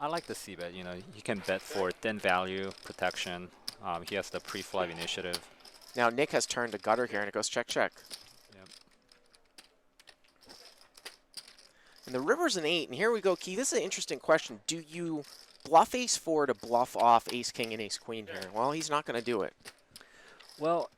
I like the c-bet. You know, he can bet for thin value, protection. He has the pre-flop initiative. Now Nick has turned a gutter here, and it goes check, check. Yep. And the river's an 8, and here we go, Key. This is an interesting question. Do you bluff ace-4 to bluff off ace-king and ace-queen here? Well, he's not going to do it. Well,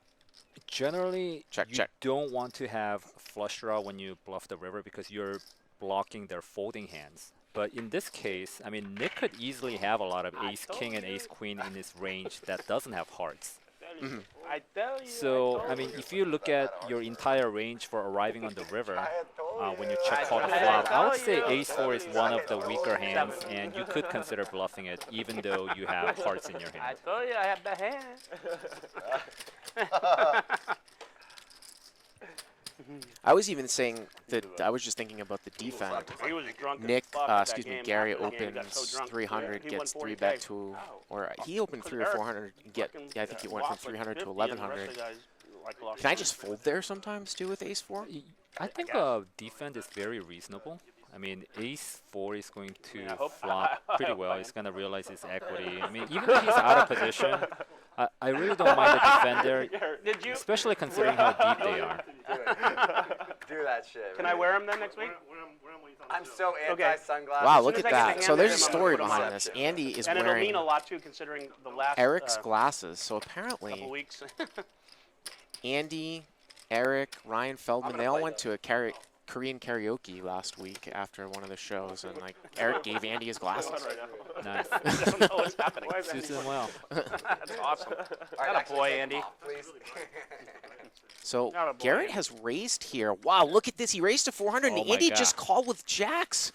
generally, Check, you check. don't want to have flush draw when you bluff the river because you're blocking their folding hands. But in this case, I mean, Nick could easily have a lot of ace-king and ace-queen in his range that doesn't have hearts. Mm-hmm. So, I mean, if you look at your entire range for arriving on the river, when you check call the flop, I would say ace-4 is one of the weaker hands, and you could consider bluffing it, even though you have hearts in your hand. I told you I have the hand. I was even saying that I was just thinking about the defend. Nick, excuse me, Gary opens 300, gets 3-bet to, or he opened 300 or 400, yeah, I think he went from 300 to 1100. Can I just fold there sometimes too with ace-4? I think defend is very reasonable. I mean, ace-4 is going to flop pretty well. He's going to realize his equity. I mean, even though he's out of position, I really don't mind the defender, especially considering how deep they are. Do that shit. Can I wear them then next week? I'm so anti-sunglasses. Wow, look at I get the that. hand So there's a in, I'm story gonna put 'em behind on. this. Andy is And it'll mean wearing a lot too, considering the last Eric's glasses. So couple apparently, weeks. Andy, Eric, Ryan Feldman, they all went to a Korean karaoke last week after one of the shows, and like Eric gave Andy his glasses. Nice. I don't know what's happening. Suits him well. That's awesome. All Not a boy, Andy. Off, please. So Not a boy. Garrett has raised here. Wow, look at this. He raised to 400, Oh and my Andy God. just called with jacks.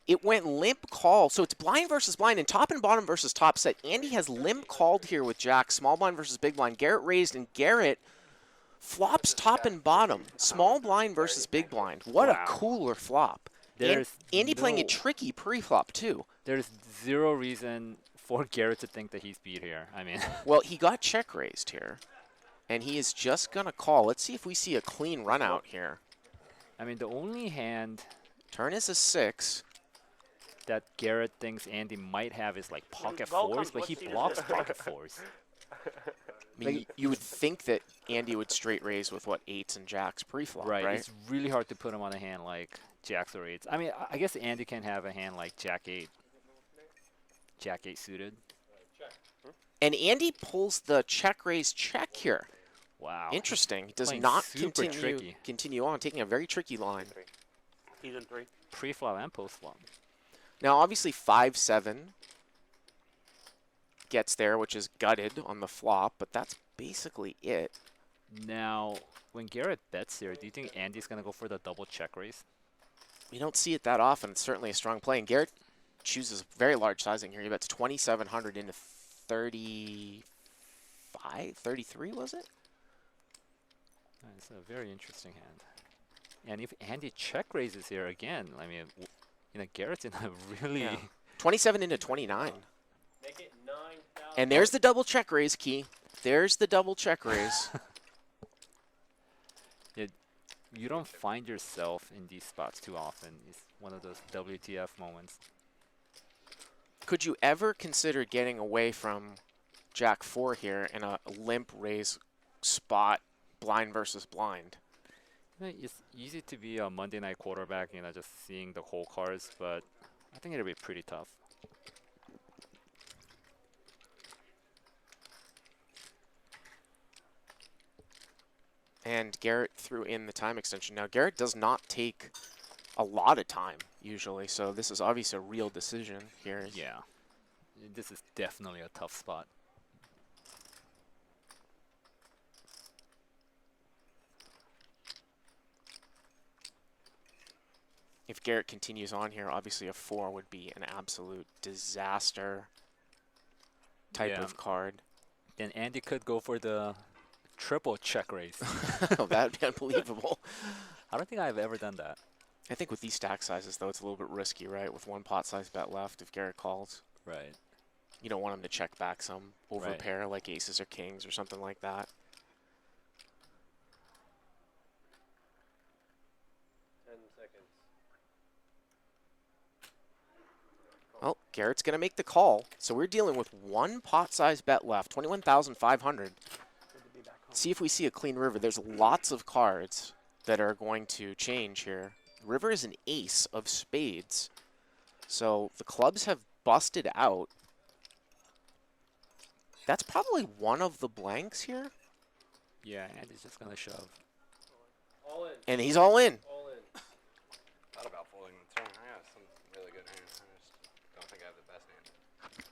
It went limp call. So it's blind versus blind, and top and bottom versus top set. Andy has limp called here with jacks, small blind versus big blind. Garrett raised, and Garrett flops top and bottom. Small blind versus big blind. What a cooler flop. And Andy playing a tricky pre-flop, too. There's zero reason for Garrett to think that he's beat here. I mean, Well, he got check raised here, and he is just going to call. Let's see if we see a clean run out here. I mean, the only hand Turn is a 6. that Garrett thinks Andy might have is like pocket Goal fours, comes, but he let's see. blocks pocket fours. I mean, you would think that Andy would straight raise with, what, 8s and jacks pre-flop, right? It's really hard to put him on a hand like jacks or 8s. I mean, I guess Andy can have a hand like jack 8. Jack 8 suited. And Andy pulls the check raise check here. Wow. Interesting. He does Playing not super tricky. continue on, taking a very tricky line. He's in 3. Pre-flop and post-flop. Now, obviously, 5-7 gets there, which is gutted on the flop, but that's basically it. Now, when Garrett bets here, do you think Andy's going to go for the double check raise? We don't see it that often. It's certainly a strong play. And Garrett chooses very large sizing here. He bets 2,700 into 35, 33, was it? It's a very interesting hand. And if Andy check raises here again, I mean, you know, Garrett's in a really... 27 into 29. And there's the double check raise, Key. There's the double check raise. You don't find yourself in these spots too often. It's one of those WTF moments. Could you ever consider getting away from Jack 4 here in a limp raise spot, blind versus blind? You know, it's easy to be a Monday night quarterback, you know, just seeing the whole cards, but I think it'll be pretty tough. And Garrett threw in the time extension. Now, Garrett does not take a lot of time, usually, so this is obviously a real decision here. Yeah. This is definitely a tough spot. If Garrett continues on here, obviously a 4 would be an absolute disaster type of card. Then Andy could go for the triple check raise. Oh, that'd be unbelievable. I don't think I've ever done that. I think with these stack sizes, though, it's a little bit risky, right? With one pot size bet left, if Garrett calls. Right. You don't want him to check back some overpair like aces or kings or something like that. 10 seconds. Well, Garrett's going to make the call. So we're dealing with one pot-size bet left, 21,500. See if we see a clean river. There's lots of cards that are going to change here. River is an ace of spades. So the clubs have busted out. That's probably one of the blanks here. Yeah, and he's just gonna shove. All in. And he's all in. All in. Thought about folding the turn. I have some really good hands. I just don't think I have the best hand.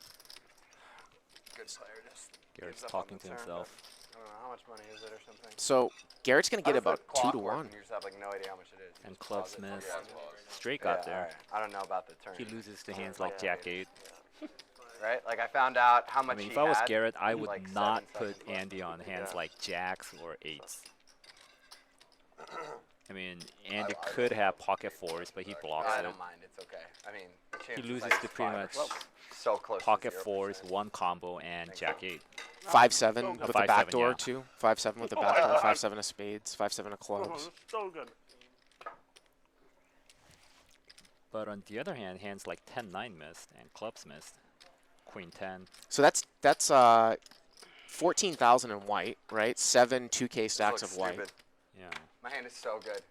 Good player just. Garrett's gives up on talking the to turn, himself. but I don't know how much money is it or something. So Garrett's going to get How does about the clock 2 to work 1. when you just have like no idea how much it is? You And just clubs pause it? miss. Yeah, close. Straight Yeah, got there. alright. I don't know about the turn. He loses to hands like Jack 8. Right? Like I found out how I much mean, he if I was had, Garrett, I would like not 7 put seconds left. Andy on hands Yeah. like jacks or 8s. I mean, Andy could have pocket 4s, but he blocks I it. don't mind. It's okay. I mean, the He chance is loses like to pretty 5 or much so close. to pocket 0%. 4s, 1 combo, and Jack 8. 5-7 with the 5-7, back door yeah. too. 5-7 with the back door. 5-7 of spades. 5-7 of clubs. So good. But on the other hand, hands like 10-9 missed and clubs missed. Queen 10. So that's 14,000 in white, right? 7 2K This stacks looks of white. stupid. Yeah. My hand is so good.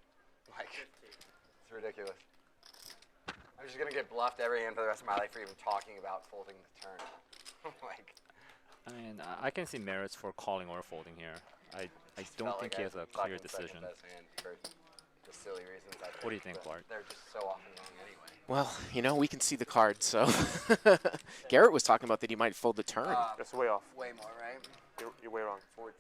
Like, it's ridiculous. I'm just gonna get bluffed every hand for the rest of my life for even talking about folding the turn. Like, I mean, I can see merits for calling or folding here. I just don't felt think like he I has a had clear fucking second decision. best hand for just silly reasons. I What do you think, think, but Bart? They're just so often wrong anyway. Well, you know, we can see the cards, so. Garrett was talking about that he might fold the turn. That's way off. Way more, right? You're way wrong. 14,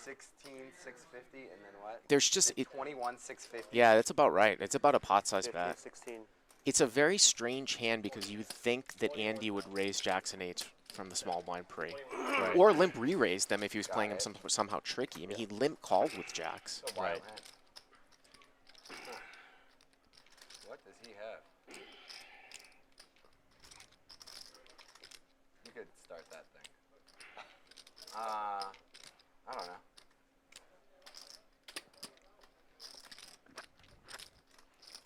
16, 650, and then what? There's just, 21, 650. yeah, that's about right. It's about a pot-size 15, bet. 16. It's a very strange hand because you would think that Andy would raise jacks and 8s from the small blind pre. Right. Or limp re-raise them if he was Got playing him it. somehow tricky. I mean, he limp called with jacks. So wild Right. hand. What does he have? You could start that thing. I don't know.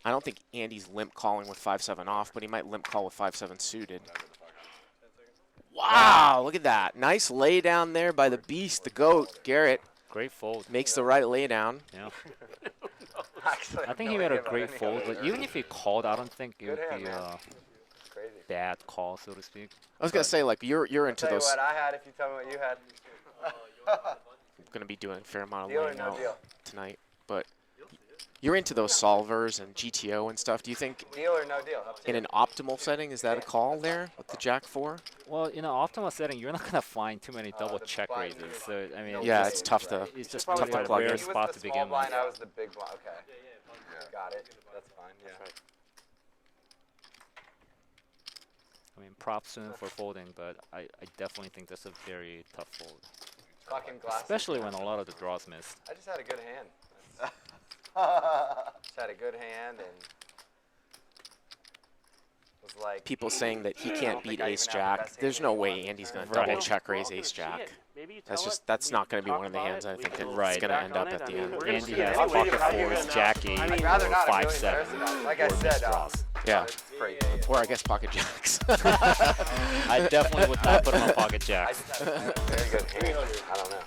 I don't think Andy's limp calling with 5-7 off, but he might limp call with 5-7 suited. Whatever the fuck. Wow, look at that. Nice lay down there by the beast, the GOAT. Garrett Great fold. makes the right lay down. Yeah. Actually, I think no he made a idea about great any fold, other but even if he called, I don't think it Good would hand, be man. a Crazy. bad call, so to speak. I was gonna say, like, you're I'll into tell you those. what I had if you tell me what you had. I'm gonna be doing a fair amount of Deal or laying no out deal? tonight, but you're into those solvers and GTO and stuff. Do you think Deal or no deal? Up to in you. an optimal setting is that a call there with the Jack 4? Well, in an optimal setting, you're not gonna find too many double the check blind raises. is So I mean, no Yeah, way, it's tough to. right? it's just Tough really to a plug rare in. He was spot the to small begin blind, with. I was the big blind. Okay. Got it. That's fine. Yeah. That's right. I mean, props to him for folding, but I definitely think that's a very tough fold, Fucking glasses. especially when a lot of the draws missed. I just had a good hand. Just had a good hand and was like. People saying that he I can't don't beat think I Ace even have the Jack. best There's hand no in way one Andy's gonna Right. double check Well, raise Ace see Jack. it. Maybe you That's tell just it. that's We not gonna be talked one of the about hands it. I We think can it's Right. gonna back end on up it. at the I mean, end. we're gonna Andy see it has anyway. pocket You're not fours, gonna- Jack 8, I mean, I'd rather not. I'm or really 5-7. embarrassed about it. Like I or said, draws. Yeah, it's free. or I guess pocket jacks. I definitely would not put him on pocket I jacks. just had a very good hand. I don't know.